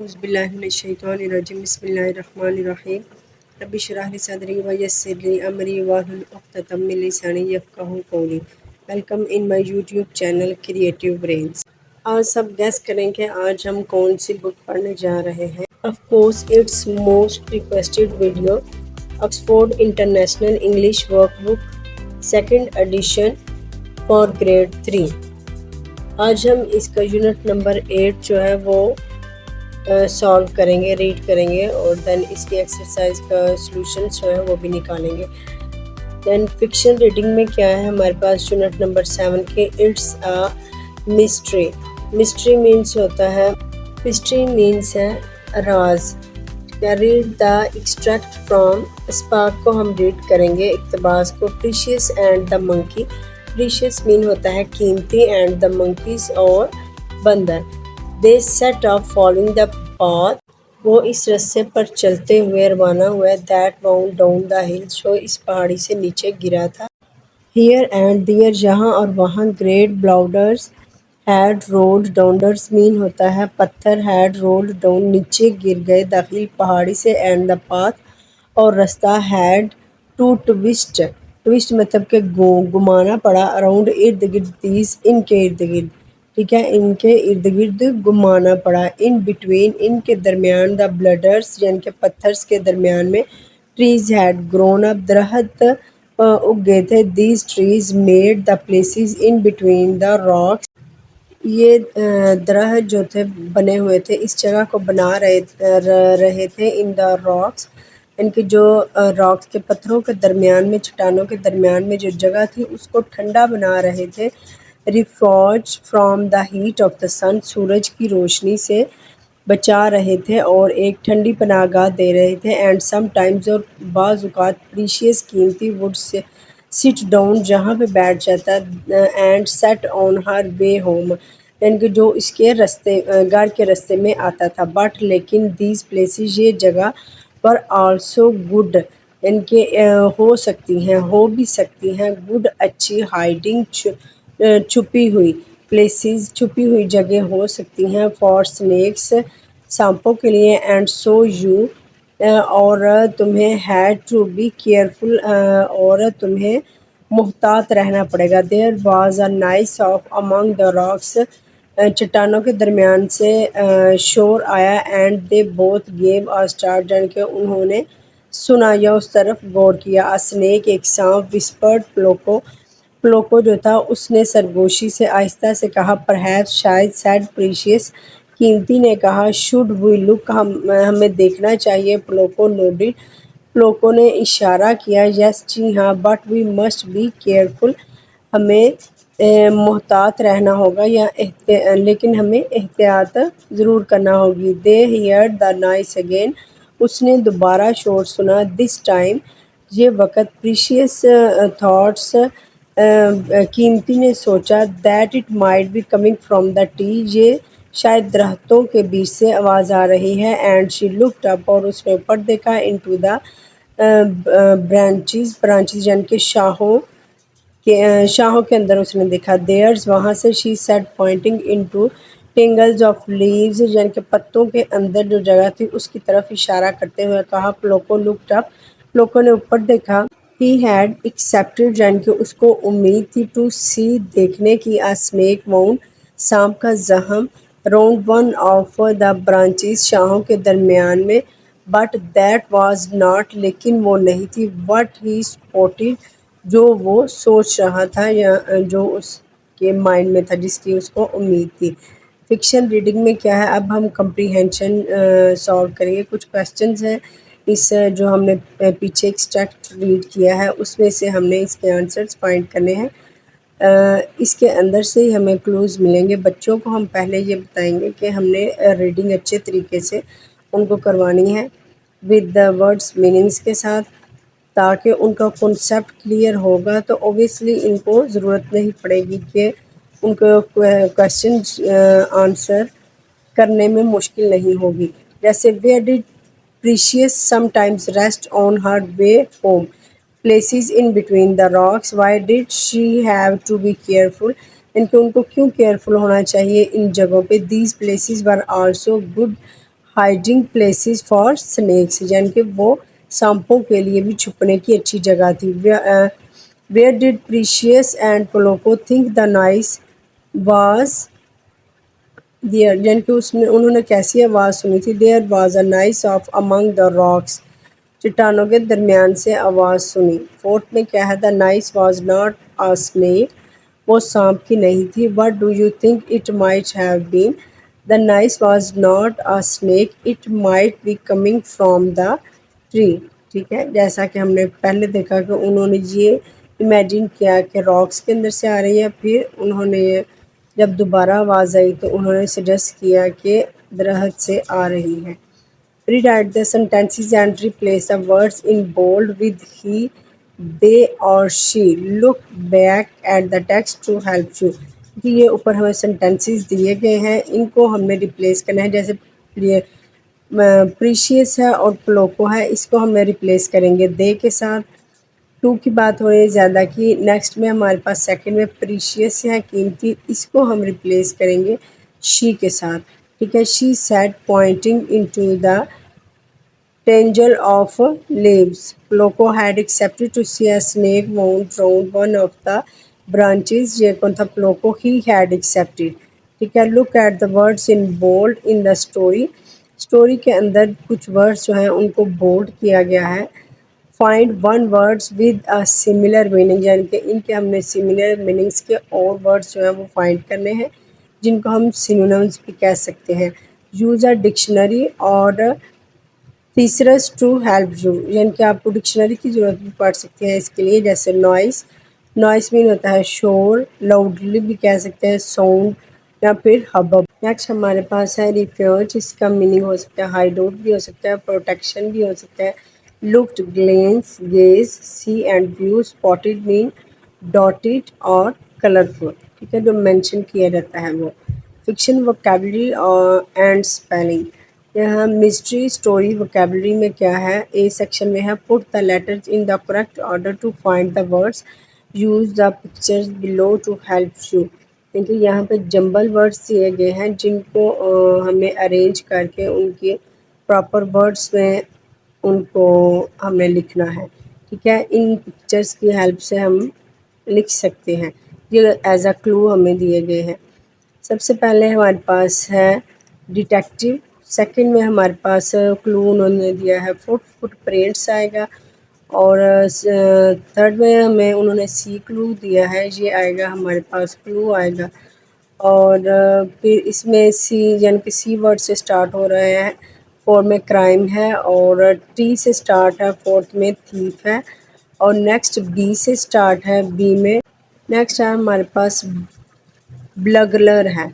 औज़ुबिल्लाहिमिनश्शैतानिर्रजीम बिस्मिल्लाहिर्रहमानिर्रहीम रब्बि इश्रह ली सदरी व यस्सिर ली अमरी वाहलुल उक़्दतम मिन लिसानी यफ़क़हू क़ौली। Welcome in my YouTube channel creative brains. आज सब गेस करें कि आज हम कौन सी बुक पढ़ने जा रहे हैं। Of course it's most requested video, Oxford international English workbook second edition for grade 3। आज हम इसका यूनिट नंबर 8 जो है वो सॉल्व करेंगे, रीड करेंगे और देन इसकी एक्सरसाइज का सॉल्यूशन जो है वो भी निकालेंगे। देन फिक्शन रीडिंग में क्या है हमारे पास यूनिट नंबर 7 के it's a mystery. Mystery means होता है, मिस्ट्री मीन्स है राज। Read the extract from spark को हम रीड करेंगे, इक़्तिबास को। Precious and the monkey. Precious mean होता है कीमती, एंड द मंकीज और बंदर। They set off following the path. वो इस रास्ते पर चलते हुए रवाना हुए। That wound down the hill. जो इस पहाड़ी से नीचे गिरा था। हियर एंड देयर, यहाँ और वहाँ। Great boulders had rolled down. Mean होता है पत्थर, हैड रोल्ड डाउन नीचे गिर गए। द हिल पहाड़ी से, एंड द पाथ और रास्ता। Had to twist. ट्विस्ट मतलब के घुमाना पड़ा। अराउंड इर्द गिर्द, दीज इनके इर्द गिर्द, ठीक है, इनके इर्द गिर्द घुमाना पड़ा। इन बिटवीन, इनके दरमियान। द ब्लडर्स यानी कि पत्थर्स के दरमियान में। ट्रीज हैड ग्रोन अप, दरख्त उग गए थे। These trees made the places in between the rocks. ये दरख्त जो थे बने हुए थे, इस जगह को बना रहे थे। इन द रॉक्स, इनके जो रॉक्स के पत्थरों के दरमियान में, चट्टानों के दरमियान में जो जगह थी उसको ठंडा बना रहे थे। Refuge from the heat of the sun, सूरज की रोशनी से बचा रहे थे और एक ठंडी पनाहगाह दे रहे थे। एंड सम टाइम्स, और बाज़ औक़ात। प्रीशियस कीमती। वुड से सिट डाउन, जहाँ पे बैठ जाता। And set on her way home, यानी कि जो इसके रास्ते, घर के रास्ते में आता था। बट लेकिन, दीज प्लेसेस, ये जगह। पर आल्सो गुड, यानी कि हो सकती हैं, हो भी सकती हैं। गुड अच्छी। हाइडिंग छुपी हुई। प्लेसेस छुपी हुई जगह हो सकती हैं। फॉर स्नेक्स सांपों के लिए। एंड सो यू और तुम्हें हैड टू बी केयरफुल और तुम्हें मुहतात रहना पड़ेगा। There was a noise off among the rocks, चट्टानों के दरमियान से शोर आया। And they both gave a start, यानी कि उन्होंने सुना या उस तरफ गौर किया। अ स्नेक, एक सांप। विस्पर्ड प्लोको। प्लोको जो था उसने सरगोशी से आहिस्ता से कहा। परहैप्स शायद। सैड प्रीशियस, कीमती ने कहा। शुड वी लुक, हमें देखना चाहिए। प्लोको नोडिड, प्लोको ने इशारा किया। यस, जी हाँ। But we must be careful, हमें मोहतात रहना होगा, या लेकिन हमें एहतियात ज़रूर करना होगी। They hear the noise again, उसने दोबारा शोर सुना। दिस टाइम, ये वक़्त। प्रीशियस थॉट्स, कीमती ने सोचा। That it might be coming from the T, ये शायद दरख्तों के बीच से आवाज़ आ रही है। एंड शी लुक्ड अप, और उसने ऊपर देखा। इनटू द ब्रांचेस यानी कि शाहों के अंदर उसने देखा। देयर्स, वहाँ से। She said pointing into tangles of leaves, यानी कि पत्तों के अंदर जो जगह थी उसकी तरफ इशारा करते हुए कहा। प्लोको लुक्ड अप, प्लोको ने ऊपर देखा। ही हैड एक्सेप्टेड, यानी कि उसको उम्मीद थी। टू सी, देखने की। अ स्नेक वाउंड, सांप का जहम। Round one of the branches, शाहों के दरमियान में। बट दैट वाज नॉट, लेकिन वो नहीं थी। व्हाट ही स्पॉटेड, जो वो सोच रहा था, या जो उसके माइंड में था, जिसकी उसको उम्मीद थी। फिक्शन रीडिंग में क्या है, अब हम कंप्रीहेंशन सॉल्व करेंगे। कुछ क्वेश्चंस हैं इस जो हमने पीछे एक्सट्रैक्ट रीड किया है उसमें से हमने इसके आंसर्स फाइंड करने हैं। इसके अंदर से ही हमें क्लूज़ मिलेंगे। बच्चों को हम पहले ये बताएंगे कि हमने रीडिंग अच्छे तरीके से उनको करवानी है, विद द वर्ड्स मीनिंग्स के साथ, ताकि उनका कॉन्सेप्ट क्लियर होगा तो ऑब्वियसली इनको ज़रूरत नहीं पड़ेगी कि उनको क्वेश्चन आंसर करने में मुश्किल नहीं होगी। जैसे, where did precious sometimes rest on her way home, places in between the rocks. Why did she have to be careful, इनके उनको क्यों केयरफुल होना चाहिए इन जगहों पे। These places were also good hiding places for snakes, यानी कि वो सांपों के लिए भी छुपने की अच्छी जगह थी। Where did precious and Poloko think the noise was there, यानी कि उसने उन्होंने कैसी आवाज़ सुनी थी। There was a noise of among the rocks, चट्टानों के दरमियान से आवाज़ सुनी। फोर्थ में क्या है, the noise was not a snake, वो सांप की नहीं थी। What do you think it might have been, the noise was not a snake, it might be coming from the tree. ठीक है, जैसा कि हमने पहले देखा कि उन्होंने ये इमेजिन किया कि रॉक्स के अंदर से आ रही है, फिर उन्होंने जब दोबारा आवाज़ आई तो उन्होंने सजेस्ट किया कि दरख्त से आ रही है। Rewrite the sentences and replace the words in bold with he, they or she. Look back at the text to help you. कि ये ऊपर हमें sentences दिए गए हैं, इनको हमने रिप्लेस करना है। जैसे प्रीशियस है और प्लोको है, इसको हमें रिप्लेस करेंगे दे के साथ। टू की बात हो रही है ज़्यादा की। नेक्स्ट में हमारे पास सेकंड में प्रीशियस है कीमती, इसको हम रिप्लेस करेंगे शी के साथ। ठीक है, she said pointing into the tangle of leaves. Loco had accepted to see a snake wound round one of the branches. ये कौन था, Loco, he had accepted. ठीक है, look at the words in bold in the story. Story के अंदर कुछ words जो हैं उनको बोल्ड किया गया है। Find one words with a similar meaning, यानी कि इनके हमने सिमिलर मीनिंग्स के और वर्ड्स जो हैं वो फाइंड करने हैं, जिनको हम सिनोनिम्स भी कह सकते हैं। Use a dictionary. और तीसरा टू हेल्प यू, यानी कि आपको डिक्शनरी की ज़रूरत भी पड़ सकती है इसके लिए। जैसे नॉइस, नॉइस मीन होता है शोर, लाउडली भी कह सकते हैं साउंड, या फिर हबब। नेक्स्ट हमारे पास है रिफ्यूज, इसका मीनिंग हो सकता है हाइड आउट भी हो सकता है, प्रोटेक्शन भी हो सकता है। Looked, glance, gaze, see and view. Spotted mean dotted और कलरफुल। ठीक है, जो मेंशन किया जाता है वो। फिक्शन वोकैबुलरी एंड स्पेलिंग, यहाँ मिस्ट्री स्टोरी वोकैबुलरी में क्या है, ए सेक्शन में है put the letters in the correct order to find the words, use the pictures below to help you. क्योंकि यहाँ पे जंबल वर्ड्स दिए गए हैं जिनको हमें अरेंज करके उनके प्रॉपर वर्ड्स में उनको हमें लिखना है। ठीक है, इन पिक्चर्स की हेल्प से हम लिख सकते हैं। ये एज अ क्लू हमें दिए गए हैं। सबसे पहले हमारे पास है डिटेक्टिव। सेकंड में हमारे पास क्लू उन्होंने दिया है फुट प्रिंट्स आएगा। और थर्ड में हमें उन्होंने सी क्लू दिया है, ये आएगा हमारे पास क्लू आएगा। और फिर इसमें सी यानी कि सी वर्ड से स्टार्ट हो रहे हैं। फोर में क्राइम है, और टी से स्टार्ट है, फोर्थ में थीफ है, और नेक्स्ट बी से स्टार्ट है, बी में नेक्स्ट है हमारे पास ब्लगलर है,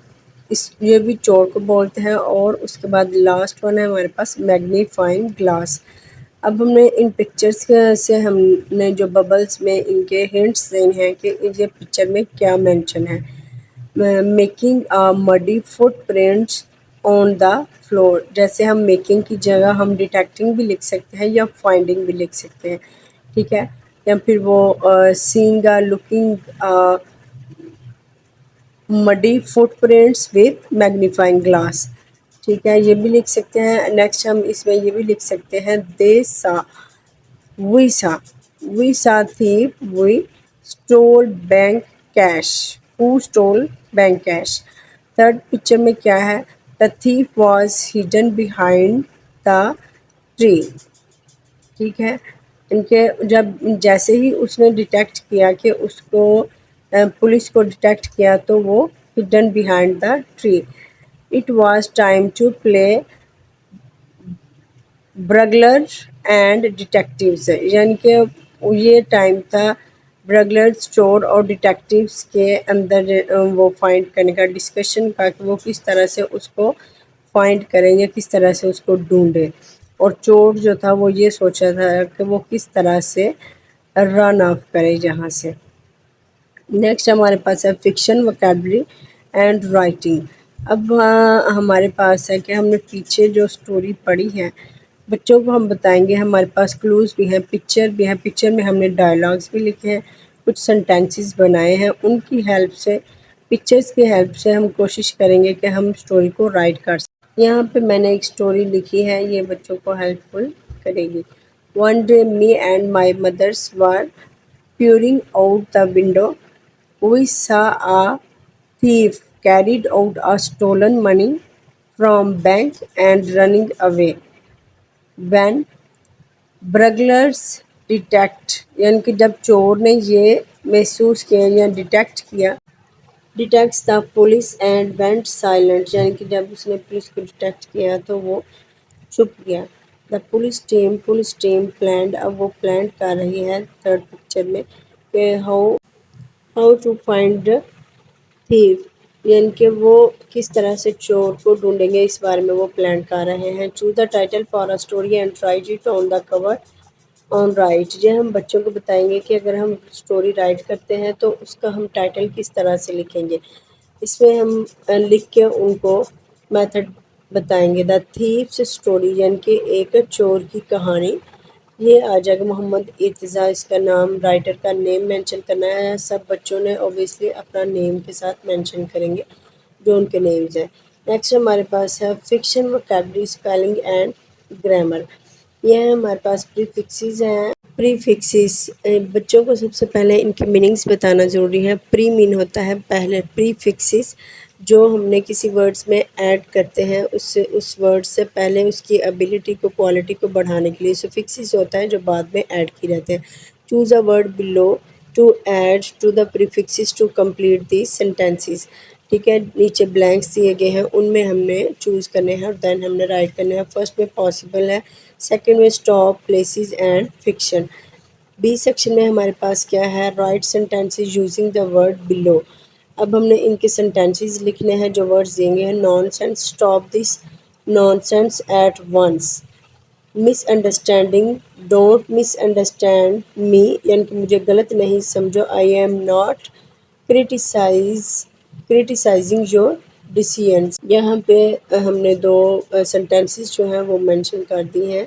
इस ये भी चोर को बोलते हैं। और उसके बाद लास्ट वन है हमारे पास मैग्नीफाइंग ग्लास। अब हमने इन पिक्चर्स से हमने जो बबल्स में इनके हिंट्स देने हैं कि ये पिक्चर में क्या मेंशन है। Making a muddy foot prints on the floor, जैसे हम मेकिंग की जगह हम डिटेक्टिंग भी लिख सकते हैं या फाइंडिंग भी लिख सकते हैं। ठीक है, या फिर वो seeing looking muddy footprints with magnifying glass. ठीक है, ये भी लिख सकते हैं। नेक्स्ट हम इसमें ये भी लिख सकते हैं दे सा we saw we saw thief we stole bank cash, who stole bank cash. Third picture में क्या है, the thief was hidden behind the tree. ठीक है, इनके जब जैसे ही उसने डिटेक्ट किया कि उसको पुलिस को डिटेक्ट किया तो वो hidden behind the tree. It was time to play burglar and detectives, यानी कि ये टाइम था ब्रगलर चोर और डिटेक्टिव्स के अंदर वो फाइंड करने का, डिस्कशन का कि वो किस तरह से उसको फाइंड करेंगे, किस तरह से उसको ढूंढें। और चोर जो था वो ये सोचा था कि वो किस तरह से रन ऑफ करे जहाँ से। नेक्स्ट हमारे पास है फिक्शन वोकैबुलरी एंड राइटिंग। अब हमारे पास है कि हमने पीछे जो स्टोरी पढ़ी है बच्चों को हम बताएंगे। हमारे पास क्लूज़ भी हैं, पिक्चर भी है, पिक्चर में हमने डायलॉग्स भी लिखे हैं, कुछ सेंटेंसेस बनाए हैं। उनकी हेल्प से, पिक्चर्स की हेल्प से हम कोशिश करेंगे कि हम स्टोरी को राइट कर सकें। यहाँ पे मैंने एक स्टोरी लिखी है, ये बच्चों को हेल्पफुल करेगी। One day me and my mothers were peering out the window. We saw a thief carried out a stolen money from bank and running away. When burglars detect यानी कि जब चोर ने ये महसूस किया या डिटेक्ट किया, detects the police and went silent यानी कि जब उसने पुलिस को डिटेक्ट किया तो वो चुप गया। द पुलिस टीम प्लान्ड, अब वो प्लान कर रही है थर्ड पिक्चर में कि how how to find thief यानी कि वो किस तरह से चोर को ढूंढेंगे, इस बारे में वो प्लान कर रहे हैं। Choose the title for a story and right it on the cover on right. ये हम बच्चों को बताएंगे कि अगर हम स्टोरी राइट करते हैं तो उसका हम टाइटल किस तरह से लिखेंगे। इसमें हम लिख के उनको मेथड बताएंगे। द थीव्स स्टोरी यानी कि एक चोर की कहानी। ये आ जाएगा मोहम्मद इर्तिज़ा, इसका नाम, राइटर का नेम मेंशन करना है। सब बच्चों ने ऑब्वियसली अपना नेम के साथ मेंशन करेंगे जो उनके नेम्स हैं। नेक्स्ट हमारे पास है fiction vocabulary spelling and grammar. यह हमारे पास प्रीफिक्सेस हैं। प्रीफिक्सेस बच्चों को सबसे पहले इनकी मीनिंग्स बताना ज़रूरी है। प्री मीन होता है पहले, प्रीफिक्सेस जो हमने किसी वर्ड्स में ऐड करते हैं उससे उस वर्ड से पहले उसकी एबिलिटी को, क्वालिटी को बढ़ाने के लिए। सफिक्सेस होता है जो बाद में ऐड किए जाते हैं। Choose a word below to add to the prefixes to complete the sentences. ठीक है, नीचे ब्लैंक्स दिए गए हैं, उनमें हमने चूज़ करने हैं और देन हमने राइट करने हैं। फर्स्ट में पॉसिबल है, सेकंड में stop, places and fiction. B section में हमारे पास क्या है, write sentences using the word below. अब हमने इनके सेंटेंसेस लिखने हैं जो वर्ड्स देंगे हैं। Nonsense, stop this nonsense at once. Misunderstanding, don't misunderstand me यानी कि मुझे गलत नहीं समझो। I am not criticise criticising your decisions. यहाँ पे हमने दो सेंटेंसेस जो हैं वो मेंशन कर दी हैं।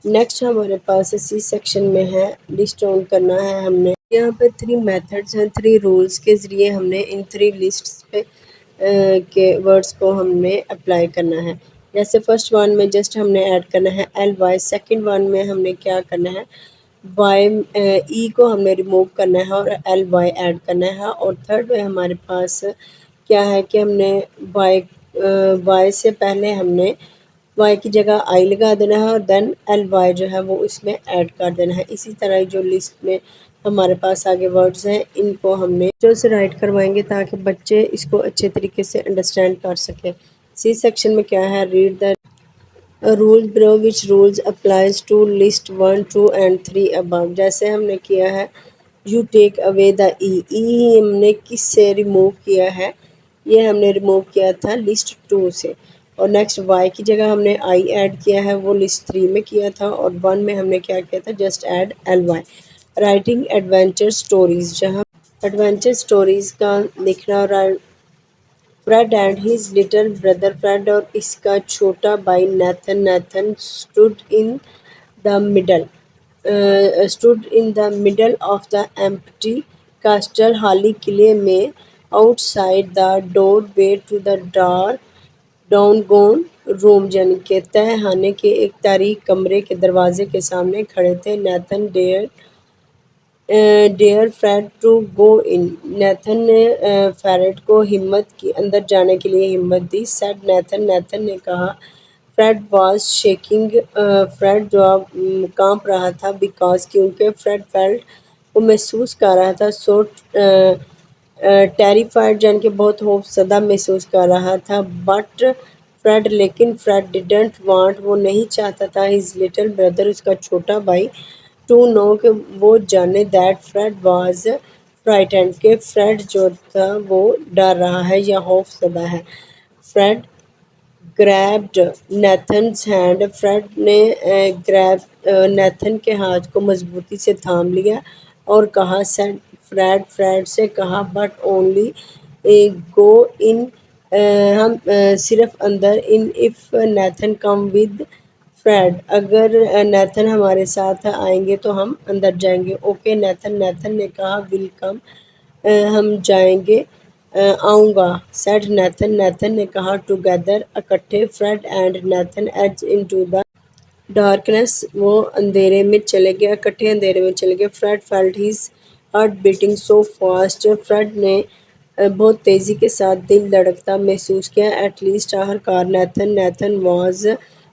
नेक्स्ट हमारे पास सी सेक्शन में है, लिस्ट ऑन करना है हमने। यहाँ पे 3 मेथड्स हैं, 3 रूल्स के ज़रिए हमने इन 3 लिस्ट्स पे के वर्ड्स को हमने अप्लाई करना है। जैसे फर्स्ट वन में जस्ट हमने ऐड करना है एल वाई, सेकेंड वन में हमने क्या करना है, वाई ई को हमने रिमूव करना है और एल वाई ऐड करना है। और थर्ड में हमारे पास क्या है कि हमने वाई से पहले हमने वाई की जगह आई लगा देना है और देन एल वाई जो है वो इसमें ऐड कर देना है। इसी तरह जो लिस्ट में हमारे पास आगे वर्ड्स हैं इनको हमने जो से राइट करवाएंगे ताकि बच्चे इसको अच्छे तरीके से अंडरस्टैंड कर सकें। सी सेक्शन में क्या है, read the rule below which rules applies to list 1, 2 and 3 above. जैसे हमने किया है you take away the E हमने किस से रिमूव किया है, ये हमने रिमूव किया था लिस्ट 2 से। और नेक्स्ट वाई की जगह हमने आई ऐड किया है, वो लिस्ट 3 में किया था। और 1 में हमने क्या किया था, just add L Y. Writing adventure stories, जहाँ एडवेंचर स्टोरीज का लिखना। Fred and his little brother, Fred और इसका छोटा भाई Nathan middle stood in the middle of the empty castle, हाली किले में, outside the doorway to the dark dungeon room यानी कि तहखाने के एक तारीक कमरे के दरवाजे के सामने खड़े थे। Nathan dare Fred to go in, Nathan ने फेरेट को हिम्मत की अंदर जाने के लिए हिम्मत दी। सेड नेथन ने कहा। फ्रेड वाज शेकिंग, फ्रेड जो कांप रहा था, बिकॉज क्योंकि फ्रेड फेल्ट वो महसूस कर रहा था, सो टेरिफाइड यानी कि बहुत खौफजदा महसूस कर रहा था। बट फ्रेड, लेकिन फ्रेड डिडंट वांट वो नहीं चाहता था, हिज लिटिल ब्रदर उसका छोटा भाई, टू नो कि वो जाने, दैट फ्रेड वाज फ्राइटेंड के फ्रेड जो था वो डर रहा है या खौफजदा है। फ्रेड ग्रैब्ड नेथन्स हैंड, फ्रेड ने ग्रैब नेथन के हाथ को मजबूती से थाम लिया और कहा, सेड फ्रेड, फ्रेड से कहा, बट ओनली गो इन, हम सिर्फ अंदर, in if Nathan come with Fred, अगर नेथन हमारे साथ आएंगे तो हम अंदर जाएंगे। ओके नेथन, नेथन ने कहा, विल कम, हम जाएंगे। आऊँगा, सेड नेथन, नेथन ने कहा, टुगेदर इकट्ठे, Fred and Nathan edge into the darkness, वो अंधेरे में चले गए, इकट्ठे अंधेरे में चले गए। Fred felt his heart beating so fast, Fred ने बहुत तेज़ी के साथ दिल धड़कता महसूस किया। एट लीस्ट आखिरकार Nathan, Nathan was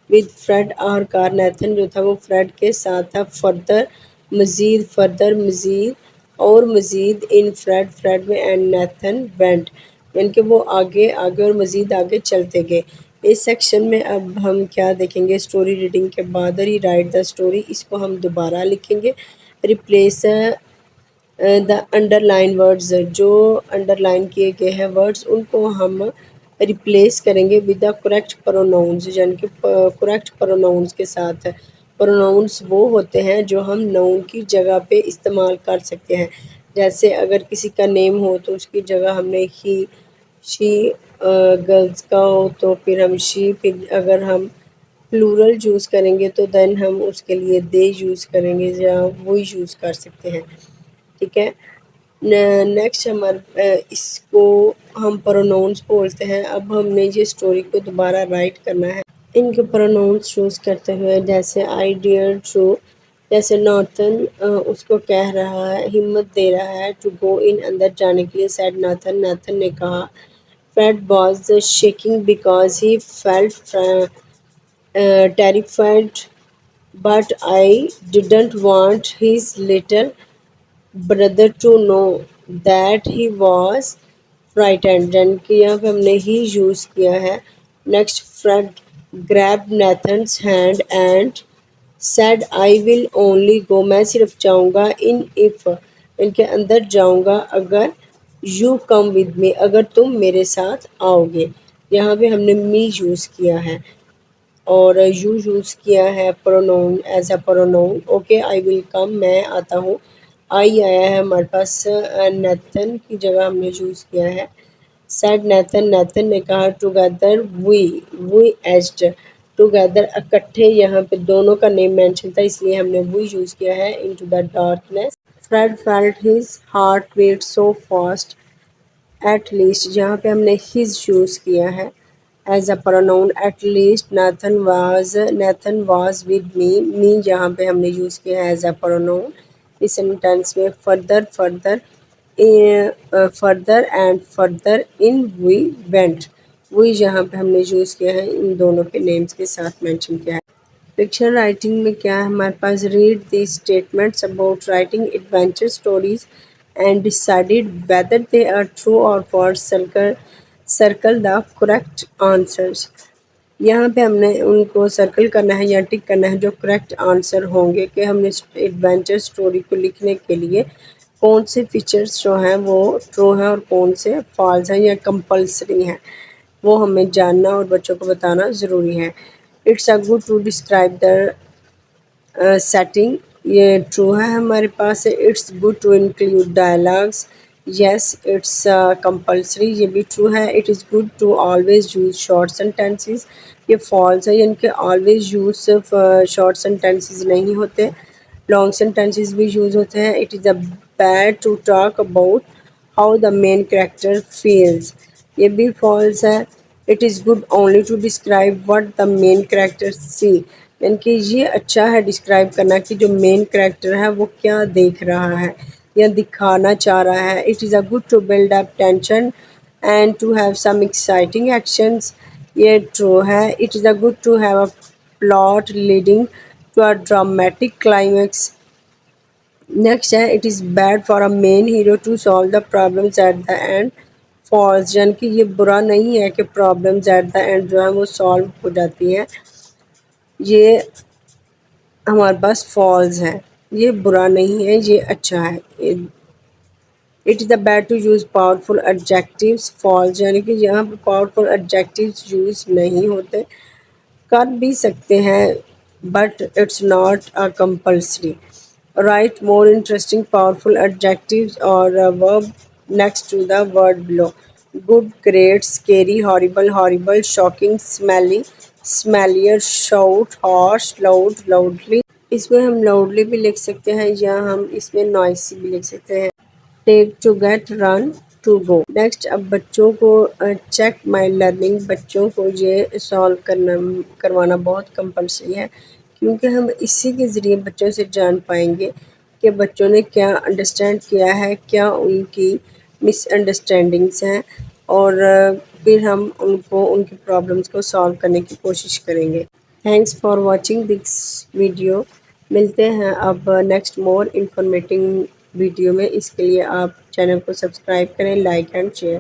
with Fred, आखिरकार नेथन जो था वो फ्रेड के साथ था। फर्दर मज़ीद, फर्दर मज़ीद, और मज़ीद इन फ्रेड, फ्रेड में, एंड नेथन वेंट, यानी कि वो आगे आगे और मज़ीद आगे चलते गए। इस सेक्शन में अब हम क्या देखेंगे, स्टोरी रीडिंग के बाद री राइट द स्टोरी, इसको हम दोबारा लिखेंगे। रिप्लेस द अंडरलाइन वर्ड्स, जो अंडरलाइन किए गए हैं वर्ड्स उनको हम रिप्लेस करेंगे विद द करेक्ट प्रोनाउंस, यानी कि करेक्ट प्रोनाउंस के साथ। प्रोनाउंस वो होते हैं जो हम नाउन की जगह पे इस्तेमाल कर सकते हैं। जैसे अगर किसी का नेम हो तो उसकी जगह हमने ही, शी, गर्ल्स का हो तो फिर हम शी, फिर अगर हम प्लूरल यूज़ करेंगे तो देन हम उसके लिए दे यूज़ करेंगे या वो यूज़ कर सकते हैं। ठीक है। नेक्स्ट इसको हम प्रोनाउंस बोलते हैं। अब हमने ये स्टोरी को दोबारा राइट करना है इनके प्रोनाउंस चूज़ करते हुए। जैसे आई डियर टू, जैसे नॉर्थन उसको कह रहा है, हिम्मत दे रहा है टू गो इन, अंदर जाने के लिए। सैड नाथन, नाथन ने कहा। Fred was shaking because he felt terrified, but I didn't want his little brother to know that he was frightened, यानी कि यहाँ पे हमने ही यूज़ किया है। Next, Fred grab Nathan's hand and said I will only go, मैं सिर्फ जाऊँगा, इन इफ़, इनके अंदर जाऊँगा अगर, यू कम विद मी, अगर तुम मेरे साथ आओगे। यहाँ पे हमने मी यूज़ किया है और यू यूज़ किया है pronoun as a pronoun. Okay, I will come, मैं आता हूँ। आई आया है हमारे पास, नेथन की जगह हमने यूज़ किया है सेड नेथन, नेथन ने कहा। टुगेदर वी एज्ड, टुगेदर इकट्ठे, यहाँ पे दोनों का नेम मेंशन था इसलिए हमने वी यूज़ किया है। Into the darkness, Fred felt his heart beat so fast, at least यहाँ पे हमने हिज यूज़ किया है as a pronoun. At least Nathan was with me, me यहाँ पे हमने यूज़ किया है एज अ प्रोनाउन। इस सेंटेंस में further, further, further and further in we went, we यहाँ पे हमने यूज़ किया है, इन दोनों के नेम्स के साथ मेंशन किया है। फिक्शन राइटिंग में क्या है हमारे पास, read the statements about writing adventure stories and decided whether they are true और false, circle the correct answers. यहाँ पे हमने उनको सर्कल करना है या टिक करना है जो करेक्ट आंसर होंगे कि हमने एडवेंचर स्टोरी को लिखने के लिए कौन से फीचर्स जो हैं वो ट्रू हैं और कौन से फॉल्स हैं या कंपल्सरी हैं, वो हमें जानना और बच्चों को बताना ज़रूरी है। It's a good to describe the setting, ये ट्रू है हमारे पास। It's good to include dialogues, yes it's compulsory, ये भी ट्रू है। It is good to always use short sentences, ये फॉल्स है, यानी कि ऑलवेज यूज़ शॉर्ट सेंटेंसेस नहीं होते, लॉन्ग सेंटेंसेस भी यूज़ होते हैं। It is a bad to talk about how the main character feels, ये भी फॉल्स है। It is good only to describe what the main character see, यानी कि ये अच्छा है डिस्क्राइब करना कि जो मेन कैरेक्टर है वो क्या देख रहा है या दिखाना चाह रहा है। It is a good to build up tension and to have some exciting actions, ये ट्रू है। It is a good to have a plot leading to a dramatic climax. Next है, it is bad for a main hero to solve the problems at the end, false, यानी कि ये बुरा नहीं है कि प्रॉब्लम्स एट द एंड जो है वो सॉल्व हो जाती हैं, ये हमारे पास फॉल्स है, ये बुरा नहीं है, ये अच्छा है। It is the bad to use powerful adjectives, falls, यानी कि यहाँ पर पावरफुल एडजेक्टिव्स यूज़ नहीं होते, कर भी सकते हैं but it's not a compulsory. Write more interesting powerful adjectives और verb next to the word below. Good, great, scary, horrible, horrible, shocking, smelly, smellier, shout, harsh, loud, loudly, इसमें हम loudly भी लिख सकते हैं या हम इसमें नॉइसी भी लिख सकते हैं। Take, to get, run, to go. Next, अब बच्चों को चेक माई लर्निंग, बच्चों को ये सॉल्व करवाना बहुत कंपलसरी है, क्योंकि हम इसी के ज़रिए बच्चों से जान पाएंगे कि बच्चों ने क्या अंडरस्टैंड किया है, क्या उनकी मिसअंडरस्टैंडिंग्स हैं, और फिर हम उनको उनकी प्रॉब्लम्स को सॉल्व करने की कोशिश करेंगे। Thanks for watching this video. मिलते हैं अब नेक्स्ट मोर इंफॉर्मेटिव वीडियो में। इसके लिए आप चैनल को सब्सक्राइब करें, लाइक एंड शेयर।